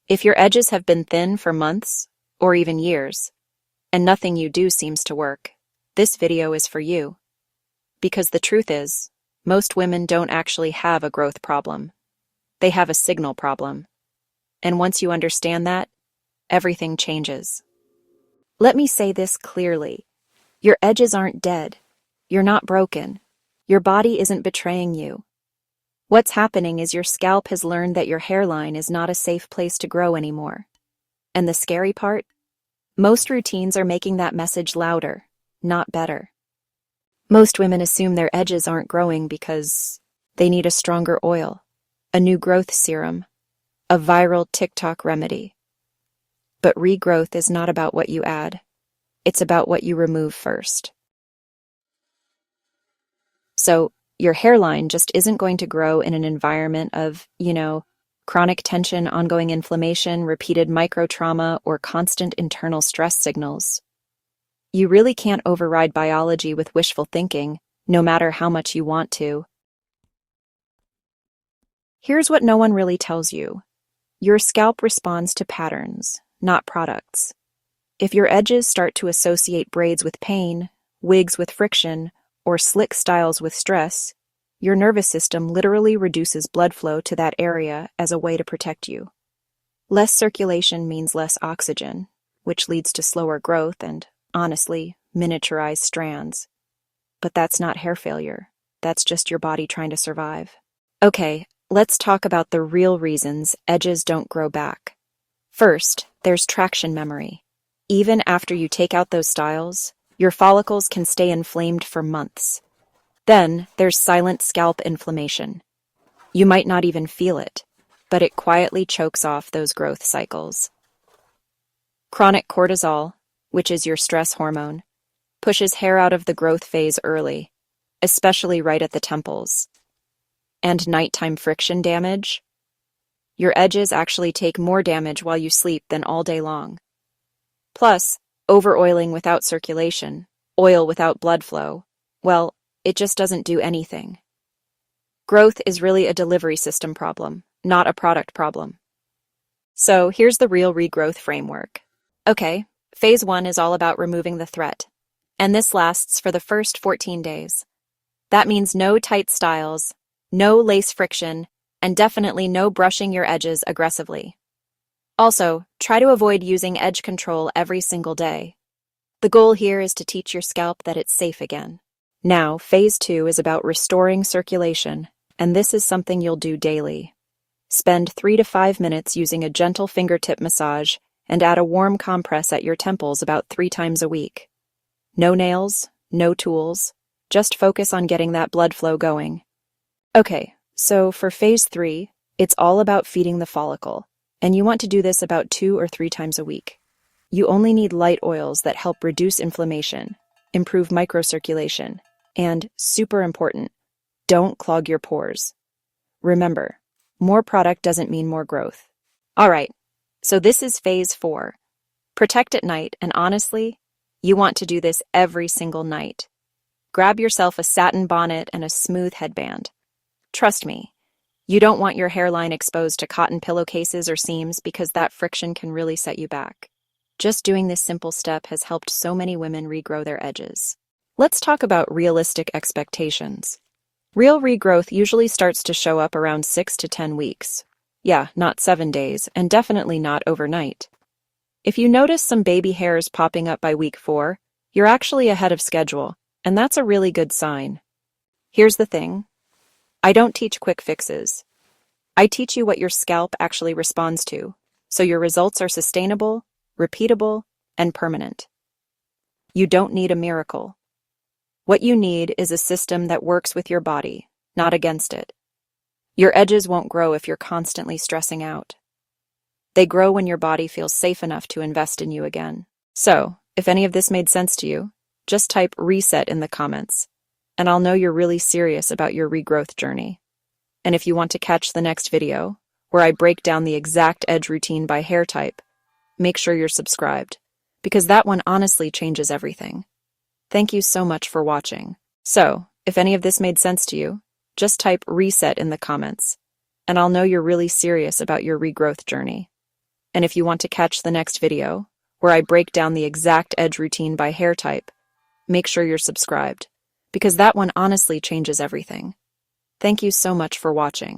If your edges have been thin for months, or even years, and nothing you do seems to work, this video is for you. Because the truth is, most women don't actually have a growth problem. They have a signal problem. And once you understand that, everything changes. Let me say this clearly. Your edges aren't dead. You're not broken. Your body isn't betraying you. What's happening is your scalp has learned that your hairline is not a safe place to grow anymore. And the scary part? Most routines are making that message louder, not better. Most women assume their edges aren't growing because they need a stronger oil, a new growth serum, a viral TikTok remedy. But regrowth is not about what you add. It's about what you remove first. So, your hairline just isn't going to grow in an environment of, chronic tension, ongoing inflammation, repeated microtrauma, or constant internal stress signals. You really can't override biology with wishful thinking, no matter how much you want to. Here's what no one really tells you. Your scalp responds to patterns, not products. If your edges start to associate braids with pain, wigs with friction, or slick styles with stress, your nervous system literally reduces blood flow to that area as a way to protect you. Less circulation means less oxygen, which leads to slower growth and, honestly, miniaturized strands. But that's not hair failure. That's just your body trying to survive. Okay, let's talk about the real reasons edges don't grow back. First, there's traction memory. Even after you take out those styles, your follicles can stay inflamed for months. Then, there's silent scalp inflammation. You might not even feel it, but it quietly chokes off those growth cycles. Chronic cortisol, which is your stress hormone, pushes hair out of the growth phase early, especially right at the temples. And nighttime friction damage? Your edges actually take more damage while you sleep than all day long. Plus, over-oiling without circulation, oil without blood flow, well, it just doesn't do anything. Growth is really a delivery system problem, not a product problem. So here's the real regrowth framework. Okay, phase 1 is all about removing the threat, and this lasts for the first 14 days. That means no tight styles, no lace friction, and definitely no brushing your edges aggressively. Also, try to avoid using edge control every single day. The goal here is to teach your scalp that it's safe again. Now, phase 2 is about restoring circulation, and this is something you'll do daily. Spend 3 to 5 minutes using a gentle fingertip massage and add a warm compress at your temples about 3 times a week. No nails, no tools, just focus on getting that blood flow going. Okay, so for phase 3, it's all about feeding the follicle. And you want to do this about 2 or 3 times a week. You only need light oils that help reduce inflammation, improve microcirculation, and, super important, don't clog your pores. Remember, more product doesn't mean more growth. Alright, so this is phase 4. Protect at night, and honestly, you want to do this every single night. Grab yourself a satin bonnet and a smooth headband. Trust me, you don't want your hairline exposed to cotton pillowcases or seams because that friction can really set you back. Just doing this simple step has helped so many women regrow their edges. Let's talk about realistic expectations. Real regrowth usually starts to show up around 6 to 10 weeks. Yeah, not 7 days, and definitely not overnight. If you notice some baby hairs popping up by week 4, you're actually ahead of schedule, and that's a really good sign. Here's the thing. I don't teach quick fixes. I teach you what your scalp actually responds to, so your results are sustainable, repeatable, and permanent. You don't need a miracle. What you need is a system that works with your body, not against it. Your edges won't grow if you're constantly stressing out. They grow when your body feels safe enough to invest in you again. So, if any of this made sense to you, just type reset in the comments, and I'll know you're really serious about your regrowth journey. And if you want to catch the next video, where I break down the exact edge routine by hair type, make sure you're subscribed, because that one honestly changes everything. Thank you so much for watching. So, if any of this made sense to you, just type reset in the comments, and I'll know you're really serious about your regrowth journey. And if you want to catch the next video, where I break down the exact edge routine by hair type, make sure you're subscribed, because that one honestly changes everything. Thank you so much for watching.